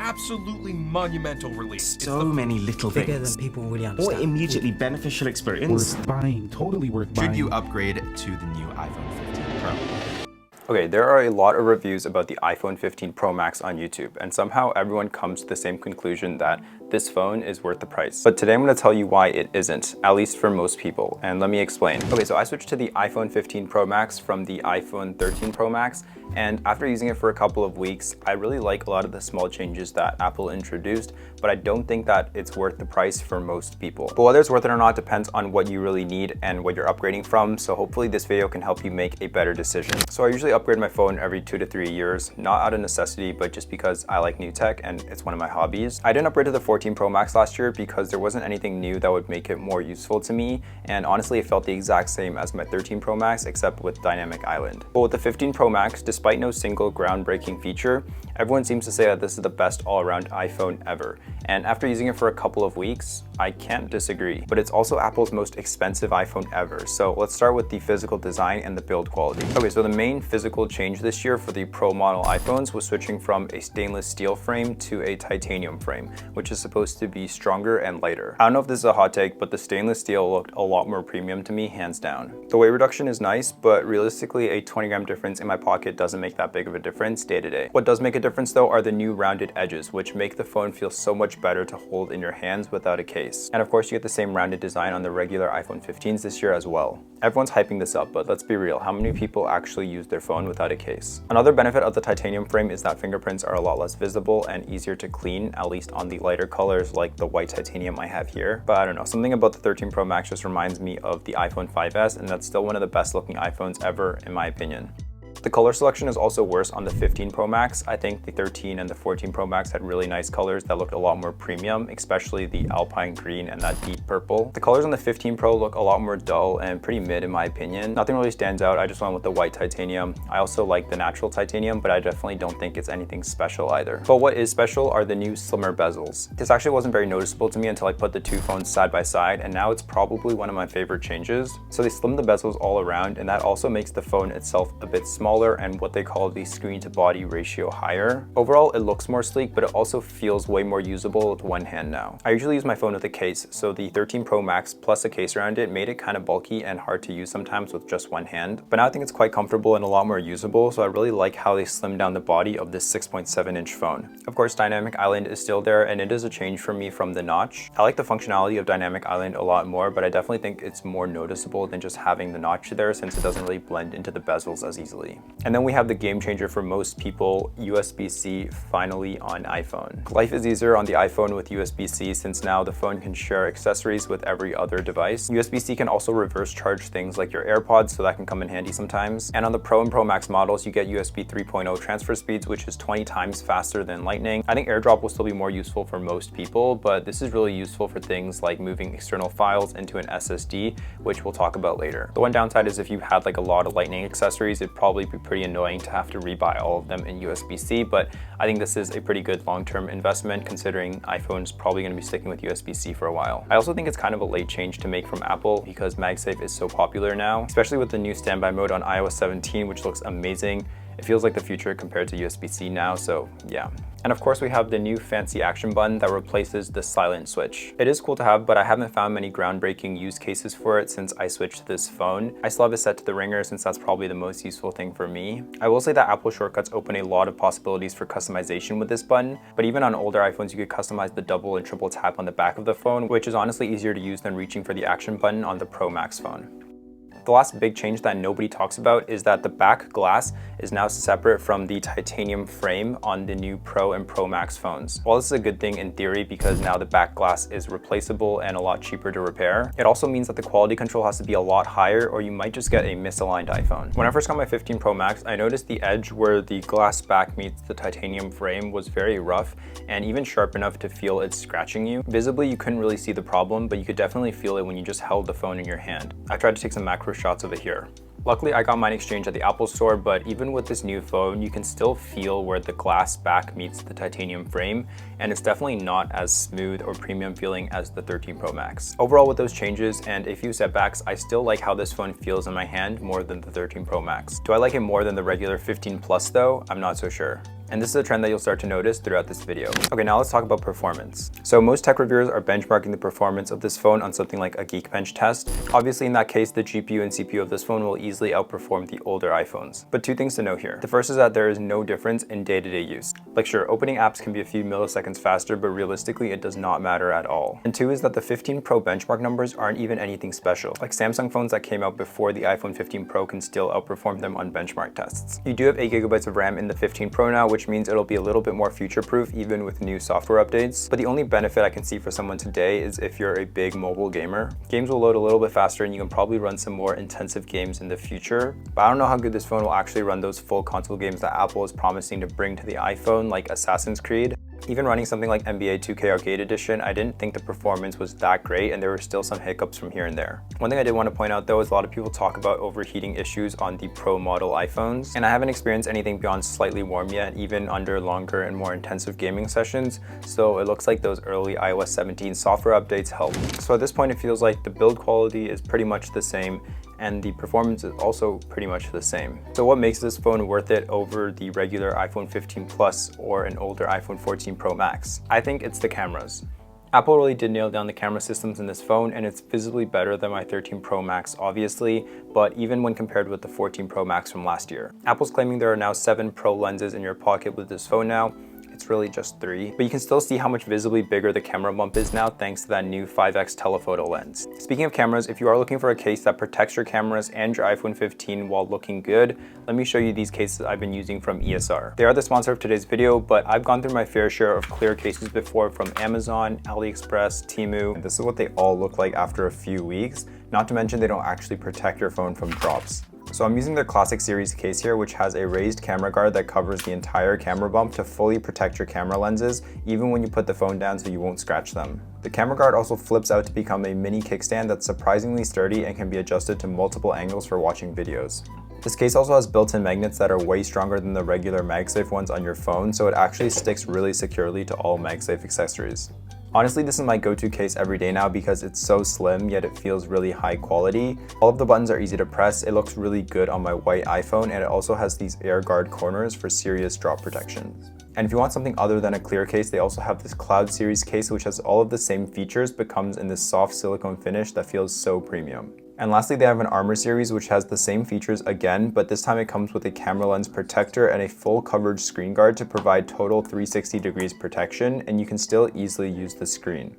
absolutely monumental release. So many little bigger things. than people really understand. Or immediately beneficial experience. Worth buying, totally worth buying. Should you upgrade to the new iPhone 15 Pro? Okay, there are a lot of reviews about the iPhone 15 Pro Max on YouTube, and somehow everyone comes to the same conclusion that this phone is worth the price. But today I'm going to tell you why it isn't, at least for most people, and let me explain. Okay, so I switched to the iPhone 15 Pro Max from the iPhone 13 Pro Max, and after using it for a couple of weeks, I really like a lot of the small changes that Apple introduced, but I don't think that it's worth the price for most people. But whether it's worth it or not depends on what you really need and what you're upgrading from, so hopefully this video can help you make a better decision. So I usually upgrade my phone every 2 to 3 years, not out of necessity, but just because I like new tech and it's one of my hobbies. I didn't upgrade to the 14 Pro Max last year because there wasn't anything new that would make it more useful to me, and honestly it felt the exact same as my 13 Pro Max except with Dynamic Island. But with the 15 Pro Max, despite no single groundbreaking feature, everyone seems to say that this is the best all-around iPhone ever. And after using it for a couple of weeks, I can't disagree. But it's also Apple's most expensive iPhone ever. So let's start with the physical design and the build quality. Okay, so the main physical change this year for the Pro model iPhones was switching from a stainless steel frame to a titanium frame, which is supposed to be stronger and lighter. I don't know if this is a hot take, but the stainless steel looked a lot more premium to me, hands down. The weight reduction is nice, but realistically a 20-gram difference in my pocket doesn't make that big of a difference day to day. What does make a difference though are the new rounded edges, which make the phone feel so much better to hold in your hands without a case. And of course you get the same rounded design on the regular iPhone 15s this year as well. Everyone's hyping this up, but let's be real, how many people actually use their phone without a case? Another benefit of the titanium frame is that fingerprints are a lot less visible and easier to clean, at least on the lighter colors like the white titanium I have here. But I don't know, something about the 13 Pro Max just reminds me of the iPhone 5S, and that's still one of the best looking iPhones ever in my opinion. The color selection is also worse on the 15 Pro Max. I think the 13 and the 14 Pro Max had really nice colors that looked a lot more premium, especially the alpine green and that deep purple. The colors on the 15 Pro look a lot more dull and pretty mid in my opinion. Nothing really stands out. I just went with the white titanium. I also like the natural titanium, but I definitely don't think it's anything special either. But what is special are the new slimmer bezels. This actually wasn't very noticeable to me until I put the two phones side by side, and now it's probably one of my favorite changes. So they slim the bezels all around, and that also makes the phone itself a bit smaller and what they call the screen to body ratio higher. Overall, it looks more sleek, but it also feels way more usable with one hand now. I usually use my phone with a case, so the 13 Pro Max plus a case around it made it kind of bulky and hard to use sometimes with just one hand. But now I think it's quite comfortable and a lot more usable, so I really like how they slimmed down the body of this 6.7-inch phone. Of course, Dynamic Island is still there, and it is a change for me from the notch. I like the functionality of Dynamic Island a lot more, but I definitely think it's more noticeable than just having the notch there, since it doesn't really blend into the bezels as easily. And then we have the game changer for most people, USB-C finally on iPhone. Life is easier on the iPhone with USB-C since now the phone can share accessories with every other device. USB-C can also reverse charge things like your AirPods, so that can come in handy sometimes. And on the Pro and Pro Max models, you get USB 3.0 transfer speeds, which is 20 times faster than Lightning. I think AirDrop will still be more useful for most people, but this is really useful for things like moving external files into an SSD, which we'll talk about later. The one downside is if you had like a lot of Lightning accessories, it'd probably be pretty annoying to have to rebuy all of them in USB-C, but I think this is a pretty good long-term investment considering iPhone's probably going to be sticking with USB-C for a while. I also think it's kind of a late change to make from Apple because MagSafe is so popular now, especially with the new standby mode on iOS 17, which looks amazing. It feels like the future compared to USB-C now, so yeah. And of course we have the new fancy action button that replaces the silent switch. It is cool to have, but I haven't found many groundbreaking use cases for it since I switched to this phone. I still have it set to the ringer since that's probably the most useful thing for me. I will say that Apple shortcuts open a lot of possibilities for customization with this button, but even on older iPhones you could customize the double and triple tap on the back of the phone, which is honestly easier to use than reaching for the action button on the Pro Max phone. The last big change that nobody talks about is that the back glass is now separate from the titanium frame on the new Pro and Pro Max phones. While this is a good thing in theory because now the back glass is replaceable and a lot cheaper to repair, it also means that the quality control has to be a lot higher or you might just get a misaligned iPhone. When I first got my 15 Pro Max, I noticed the edge where the glass back meets the titanium frame was very rough and even sharp enough to feel it scratching you. Visibly, you couldn't really see the problem, but you could definitely feel it when you just held the phone in your hand. I tried to take some macro shots of it here. Luckily, I got mine exchanged at the Apple store, but even with this new phone, you can still feel where the glass back meets the titanium frame, and it's definitely not as smooth or premium feeling as the 13 Pro Max. Overall, with those changes and a few setbacks, I still like how this phone feels in my hand more than the 13 Pro Max. Do I like it more than the regular 15 Plus though? I'm not so sure. And this is a trend that you'll start to notice throughout this video. Okay, now let's talk about performance. So most tech reviewers are benchmarking the performance of this phone on something like a Geekbench test. Obviously in that case, the GPU and CPU of this phone will easily outperform the older iPhones. But two things to note here. The first is that there is no difference in day-to-day use. Like sure, opening apps can be a few milliseconds faster, but realistically it does not matter at all. And two is that the 15 Pro benchmark numbers aren't even anything special. Like Samsung phones that came out before the iPhone 15 Pro can still outperform them on benchmark tests. You do have 8 GB of RAM in the 15 Pro now, which means it'll be a little bit more future-proof even with new software updates. But the only benefit I can see for someone today is if you're a big mobile gamer. Games will load a little bit faster and you can probably run some more intensive games in the future. But I don't know how good this phone will actually run those full console games that Apple is promising to bring to the iPhone, like Assassin's Creed. Even running something like NBA 2K Arcade Edition, I didn't think the performance was that great and there were still some hiccups from here and there. One thing I did want to point out though is a lot of people talk about overheating issues on the Pro model iPhones, and I haven't experienced anything beyond slightly warm yet, even under longer and more intensive gaming sessions, so it looks like those early iOS 17 software updates helped. So at this point it feels like the build quality is pretty much the same and the performance is also pretty much the same. So what makes this phone worth it over the regular iPhone 15 Plus or an older iPhone 14 Pro Max? I think it's the cameras. Apple really did nail down the camera systems in this phone, and it's visibly better than my 13 Pro Max obviously, but even when compared with the 14 Pro Max from last year. Apple's claiming there are now 7 Pro lenses in your pocket with this phone now. It's really just 3, but you can still see how much visibly bigger the camera bump is now thanks to that new 5x telephoto lens. Speaking of cameras, if you are looking for a case that protects your cameras and your iPhone 15 while looking good, let me show you these cases I've been using from ESR. They are the sponsor of today's video, but I've gone through my fair share of clear cases before from Amazon, AliExpress, Temu. And this is what they all look like after a few weeks, not to mention they don't actually protect your phone from drops. So I'm using their Classic Series case here, which has a raised camera guard that covers the entire camera bump to fully protect your camera lenses, even when you put the phone down so you won't scratch them. The camera guard also flips out to become a mini kickstand that's surprisingly sturdy and can be adjusted to multiple angles for watching videos. This case also has built-in magnets that are way stronger than the regular MagSafe ones on your phone, so it actually sticks really securely to all MagSafe accessories. Honestly, this is my go-to case every day now because it's so slim, yet it feels really high quality. All of the buttons are easy to press, it looks really good on my white iPhone, and it also has these air guard corners for serious drop protection. And if you want something other than a clear case, they also have this Cloud Series case which has all of the same features but comes in this soft silicone finish that feels so premium. And lastly, they have an Armor series which has the same features again, but this time it comes with a camera lens protector and a full coverage screen guard to provide total 360 degrees protection, and you can still easily use the screen.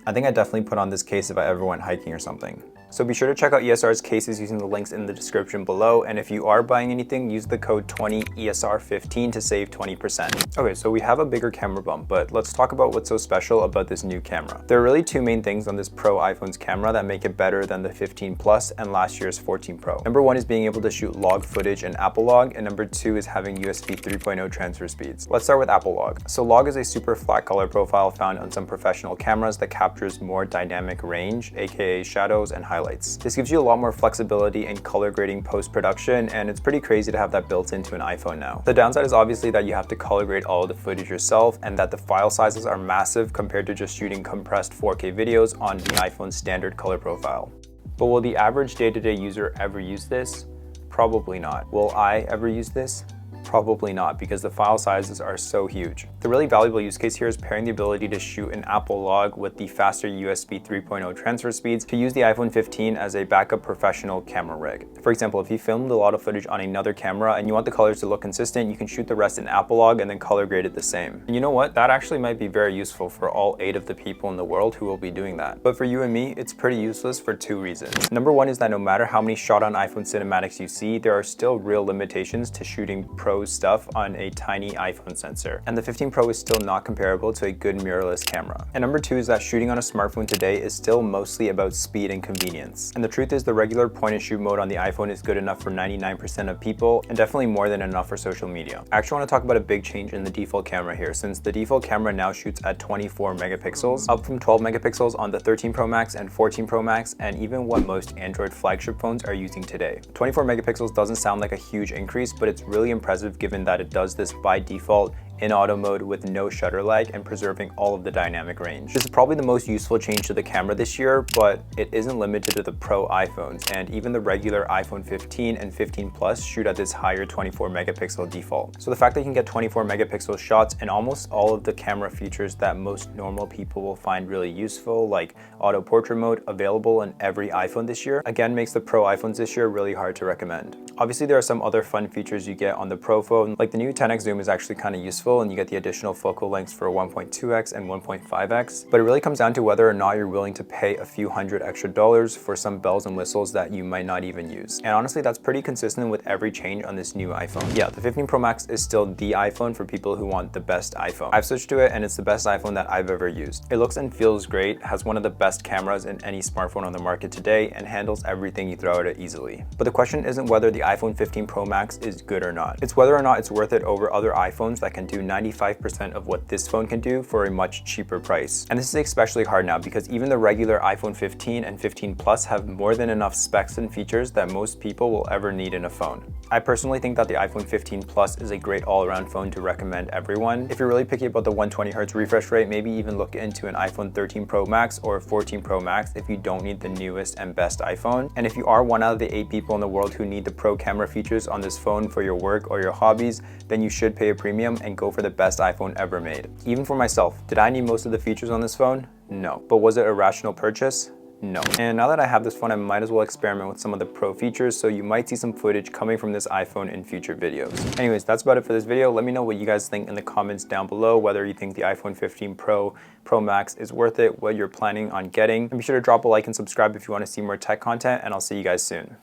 I think I definitely put on this case if I ever went hiking or something. So be sure to check out ESR's cases using the links in the description below, and if you are buying anything, use the code 20ESR15 to save 20%. Okay, so we have a bigger camera bump, but let's talk about what's so special about this new camera. There are really two main things on this Pro iPhone's camera that make it better than the 15 Plus and last year's 14 Pro. Number one is being able to shoot log footage in Apple Log, and number two is having USB 3.0 transfer speeds. Let's start with Apple Log. So log is a super flat color profile found on some professional cameras that captures more dynamic range, aka shadows and highlights. This gives you a lot more flexibility in color grading post-production, and it's pretty crazy to have that built into an iPhone now. The downside is obviously that you have to color grade all of the footage yourself and that the file sizes are massive compared to just shooting compressed 4K videos on the iPhone's standard color profile. But will the average day-to-day user ever use this? Probably not. Will I ever use this? Probably not, because the file sizes are so huge. The really valuable use case here is pairing the ability to shoot an Apple Log with the faster USB 3.0 transfer speeds to use the iPhone 15 as a backup professional camera rig. For example, if you filmed a lot of footage on another camera and you want the colors to look consistent, you can shoot the rest in Apple Log and then color grade it the same. And you know what? That actually might be very useful for all 8 of the people in the world who will be doing that. But for you and me, it's pretty useless for 2 reasons. Number one is that no matter how many shot on iPhone cinematics you see, there are still real limitations to shooting pro stuff on a tiny iPhone sensor, and the 15 Pro is still not comparable to a good mirrorless camera. And number two is that shooting on a smartphone today is still mostly about speed and convenience. And the truth is the regular point and shoot mode on the iPhone is good enough for 99% of people, and definitely more than enough for social media. I actually want to talk about a big change in the default camera here, since the default camera now shoots at 24 megapixels, up from 12 megapixels on the 13 Pro Max and 14 Pro Max, and even what most Android flagship phones are using today. 24 megapixels doesn't sound like a huge increase, but it's really impressive given that it does this by default in auto mode with no shutter lag and preserving all of the dynamic range. This is probably the most useful change to the camera this year, but it isn't limited to the Pro iPhones, and even the regular iPhone 15 and 15 Plus shoot at this higher 24 megapixel default. So the fact that you can get 24 megapixel shots and almost all of the camera features that most normal people will find really useful, like auto portrait mode, available in every iPhone this year, again makes the Pro iPhones this year really hard to recommend. Obviously, there are some other fun features you get on the Pro phone, like the new 10x zoom is actually kind of useful, and you get the additional focal lengths for 1.2x and 1.5x, but it really comes down to whether or not you're willing to pay a few $100 extra for some bells and whistles that you might not even use. And honestly, that's pretty consistent with every change on this new iPhone. Yeah, the 15 Pro Max is still the iPhone for people who want the best iPhone. I've switched to it and it's the best iPhone that I've ever used. It looks and feels great, has one of the best cameras in any smartphone on the market today, and handles everything you throw at it easily. But the question isn't whether the iPhone 15 Pro Max is good or not. It's whether or not it's worth it over other iPhones that can do 95% of what this phone can do for a much cheaper price. And this is especially hard now because even the regular iPhone 15 and 15 Plus have more than enough specs and features that most people will ever need in a phone. I personally think that the iPhone 15 Plus is a great all-around phone to recommend everyone. If you're really picky about the 120Hz refresh rate, maybe even look into an iPhone 13 Pro Max or 14 Pro Max if you don't need the newest and best iPhone. And if you are one out of the 8 people in the world who need the pro camera features on this phone for your work or your hobbies, then you should pay a premium and go for the best iPhone ever made. Even for myself, did I need most of the features on this phone? No. But was it a rational purchase? No. And now that I have this phone, I might as well experiment with some of the pro features, so you might see some footage coming from this iPhone in future videos. Anyways, that's about it for this video. Let me know what you guys think in the comments down below, whether you think the iPhone 15 Pro Max is worth it, what you're planning on getting. And be sure to drop a like and subscribe if you want to see more tech content, and I'll see you guys soon.